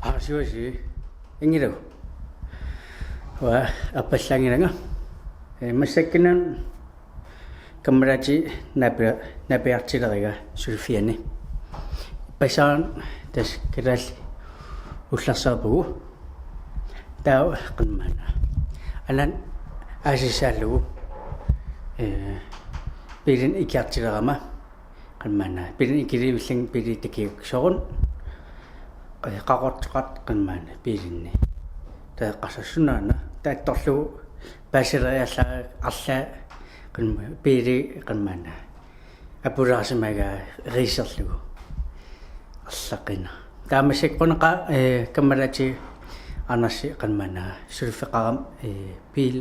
Siwasi ingiro wa appallangiranga massakkinan kamrachi napiartileriga sulfiani pasaan tas kiral ullarsaarpugu taa qanmaana alan asisaallugu pilin ikiartilerama qanmaana pilin ikilivillang pilitakiuksorun qaqortqat qanmaana pilinni taeqqassassunaana taattorlugu paasilerialla arla qanma pili qanmaana apulaarsimaga riiserlugu allaqina taamasik qonaqa kammalati anassi qanmaana sulfiqaram pil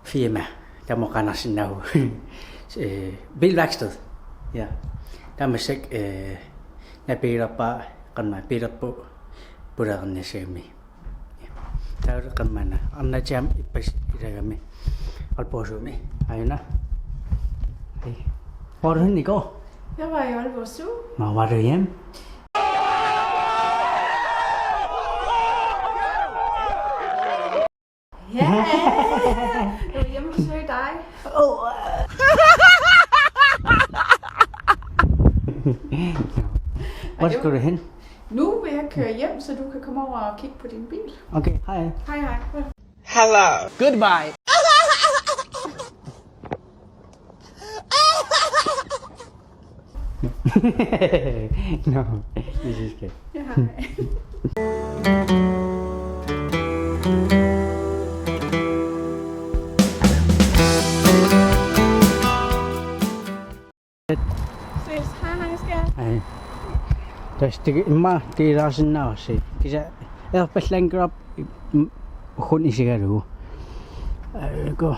firma tamoqanarsinnagu bilværksted ja taamasik napiilerpa qanma piilerpu pulernersiami taul qanmaana arnatiam ippas ilagami alposuumi ayuna hvor er du henne i går? Jeg var i Aalborg Zoo. Nå, var du hjemme? Ja, jeg var hjemme og besøge dig. Hvor skal du hen? Nu vil jeg køre hjem, så du kan komme over og kigge på din bil. Okay, hej. Hej, hej. Hello. Goodbye. No, this is good. Ja, hej. Ses, hej, skat. Hej. Tästä mä tilasin naasi. Kisä erpallangrap hun isigalu. Ko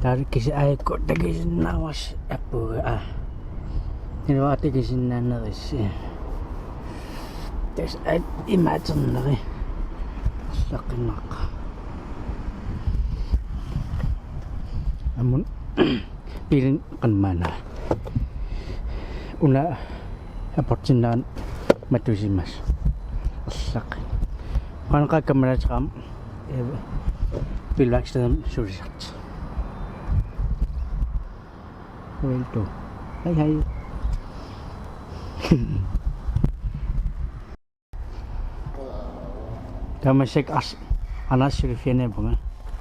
tarkisi aiko takisin nawas apua. Niin vaatikisin nannerissa. Tässä ei imätsonneri. Sakinaka. Amun pilin qanmaana. Una aportinaan matusimas. Allaq. Qanqa kameraatqam pilværkstedam sulisart. Welto. Hej hej. Kan man sikkert også Anders skulle finde på mig.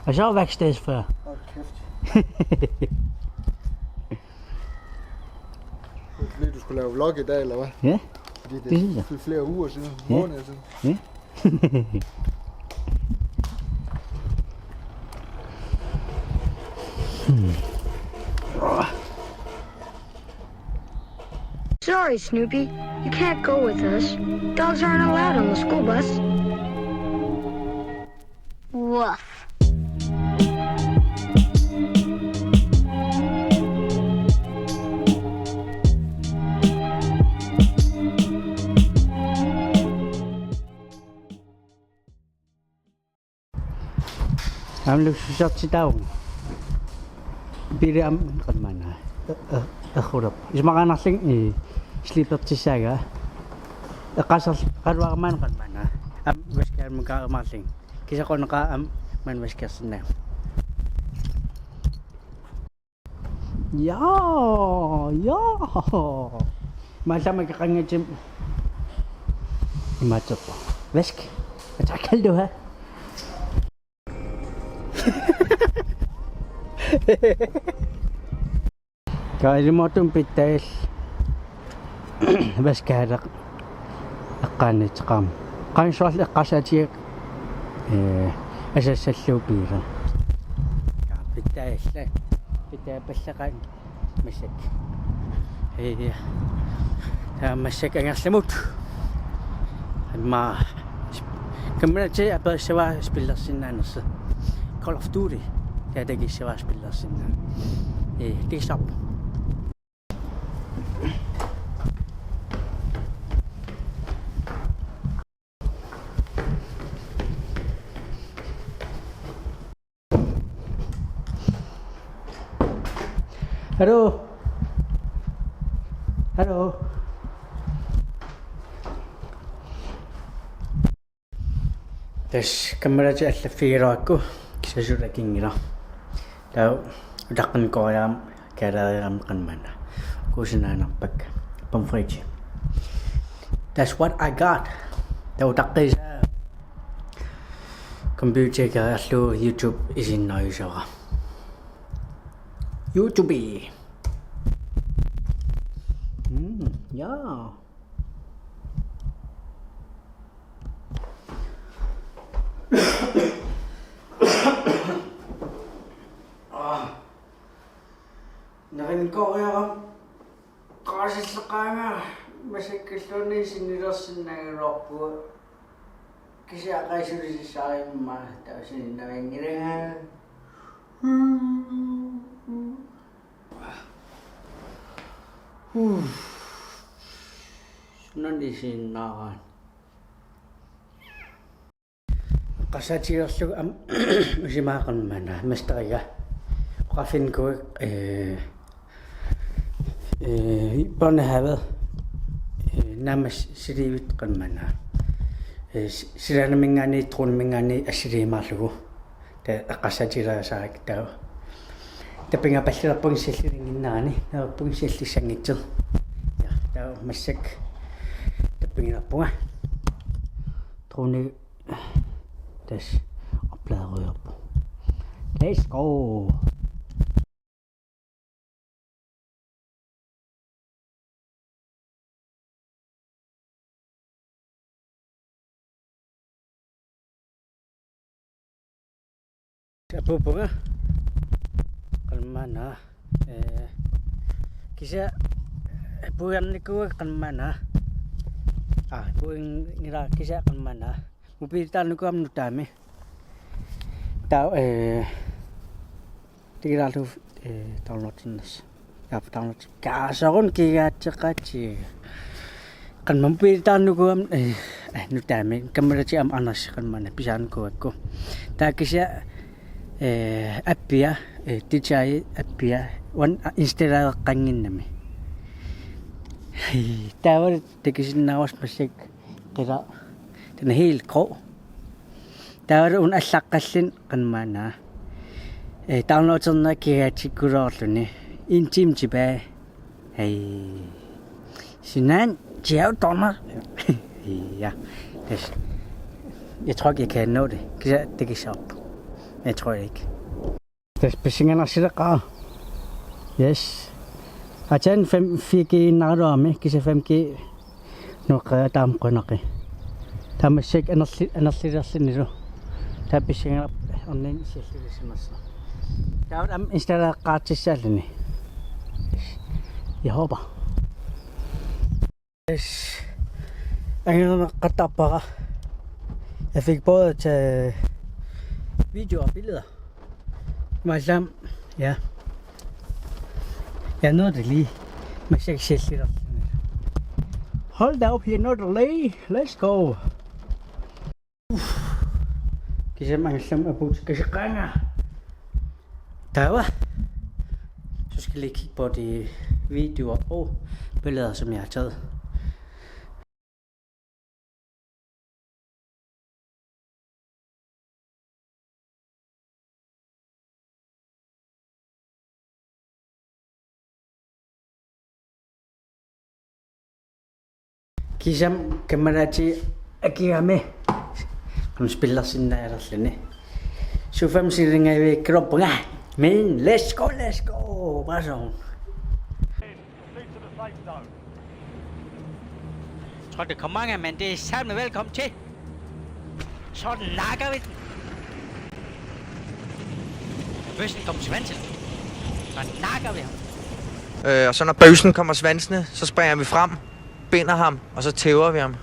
Og så værkstedet før. Hold kæft. Fordi du skulle lave vlog i dag, eller hvad? Ja, Fordi det synes jeg. det er flere uger siden, Ja. måneder siden. ja. Sorry, Snoopy. You can't go with us. Dogs aren't allowed on the school bus. Woof. Am lusot si tao. Bili am qanmaana. Akhurap. Ismaqanarling slipertissaga. Eqasar qalluarmaan qanmaana. Am waskar mukaarmarling. Kisaqonaqa am man waskarsinna. Ja. Malama qangatim. Imatsopo. Wask. Atakalduha. Kaalimutum pittail baskaaraq eqqaanitqaam qaansuarli eqqasatiak asassalluupiira pittailla pittaapallaqan massak massak angerlamut ma kammanati apassava spillersinnaanерса Call of Duty taadagissawa spillersinna det stop. Hallo. Hallo. Tas kameraja allaffigiluakku kisasulakinngila. Tau udaqan kooriam kaalaeriam qanmana. Kuusinaanarpak pomfriti. That's what I got. Tau taqqisa computer kaarlu YouTube isinnaayusara. YouTube. Yeah. Narin kooriam qaasillaqaanga masakkalluuni sinilersinnagiluarpu kisiaqaisulisissaariimma tausinnavingilanga sunandisinnaaraan qassatigerlugu usimaaqarmana mastariga qafinkuik børnehavet nærmest sidivit qanmana silanamingani trunamingani assiliimaarlugu ta qassatigerasaarik tau tapinga pallerpungissallinginnaani naappungissallisangitser ja tau massak tapingilarpunga truni tas opladerøyerpu. Let's go. Apupunga kalmana kisa puyanniku kalmana puing ngira kisa kalmana mupitanuku amnutami tau tigiralu downloadinnas download kaasarun kigaatseqaati kan mupitanuku am nutami kamerati am anas kalmana pisaankuakku ta kisa appia tijai appia wan installer qanginnami tawar tekisinnawas masik qira den helt grå tawar un allaqqallin qanmana downloaderna kiatikkulorluni en time tilbage sinan jævdonner ja jeg tror ikke jeg kan nå det det kan op. Jeg tror ikke. Det er besingerne sidder. Yes. At den 4G nærmere med, kise 5G nok dam grønne. Der er sikkert andet sådan noget. Der er besingerne online så det sådan så. Der er installeret gratis selv. Jeg håber. Yes. Jeg har bare. Jeg fik både til videoer og billeder. Men ja. Jeg nåede det lige. Men jeg kan se lidt. Hold da op, jeg nåede det lige. Let's go. Kan se mange som er på. Kan se ganger. Der var. Så skal jeg lige kigge på de videoer og billeder, som jeg har taget. Kisam kamerati akiyame kan spiller sinnaerallani sufam siringai kroppunga men let's go bare sådan. Jeg tror det kommer mange, men det er sammen velkommen til. Så nakker vi den. Bøssen kommer svansen. Så nakker vi ham. Og så når bøssen kommer svansene, så springer vi frem, binder ham, og så tæver vi ham.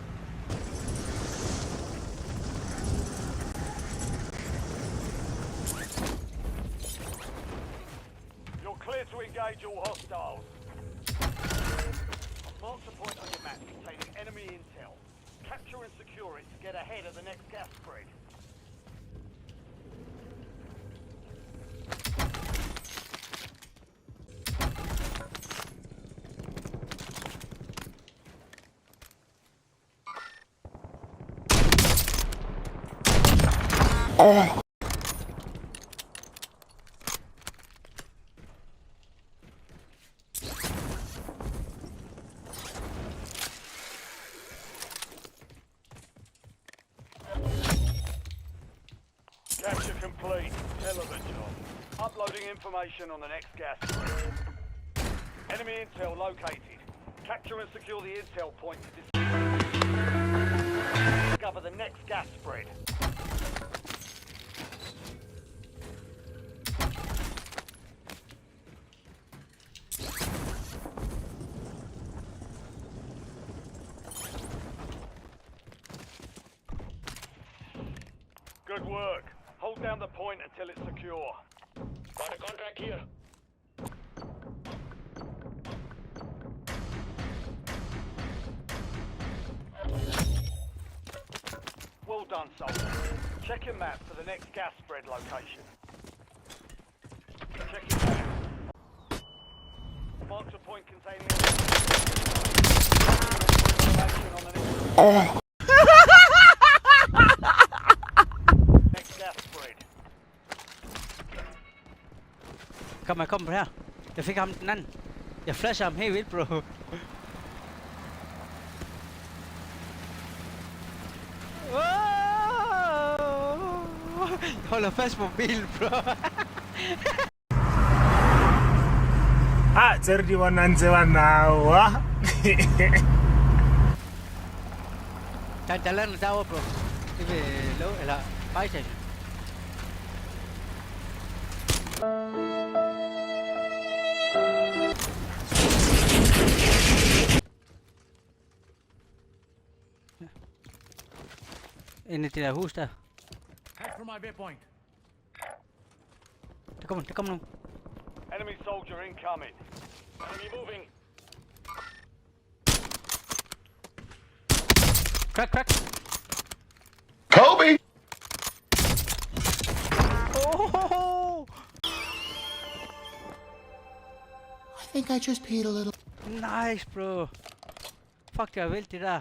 You're clear to engage all hostiles. Mark the point on your map containing enemy intel. Capture and secure it to get ahead of the next gas spread. Capture complete. Hell of a job. Uploading information on the next gas spread. Enemy intel located. Capture and secure the intel point to discover the next gas spread. Good work. Hold down the point until it's secure. Got a contract here. Well done, soldier. Check your map for the next gas spread location. Check your map. Mark the point containing information on the next gas spread. Kom her. Jeg fik ham den anden. Jeg flasher ham helt vildt, bro. Jeg holder fast på bilen, bro. Cerdi wananzewa nawa. Der lander derovre, bro. Det vil love, eller vejstation. Inde i det der hus der. Head for my waypoint. Der kommer nu. Enemy soldier incoming. Enemy moving. Crack. Kobe! Oh! I think I just peed a little. Nice, bro. Fuck, det var vildt det der.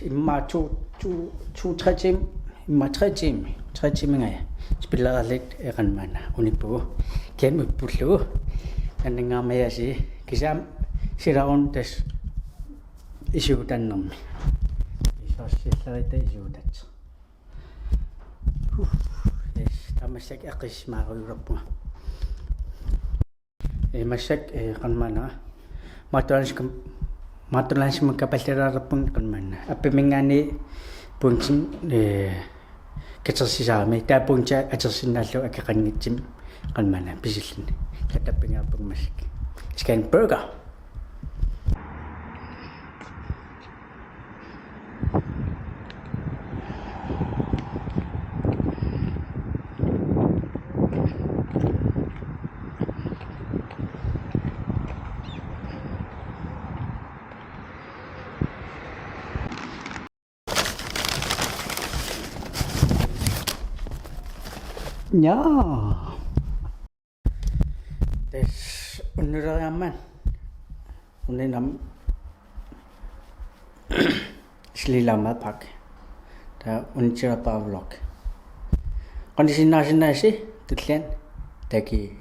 Imma 2-3 timer. Imma 3 timer. 3 timer nga spiller lidt ranman unipo. Kan putlo. Kan nga maya si kisam siraon des issue tannom. Isos sillerita issue tat. Yes, tamasak aqis maarurappu. Masak ranmana. Matulansima kapallerarapun qanmanna appimingani puntin katersisaami taapuncha atersinnaallu akeqannitsim qanmanna pisillini katappingaarpung massik scan burger. Ja. Das underraman. Unenam slila madpakke. Der unitira pavlok. Kondisinasi nasi tuklen. Taki.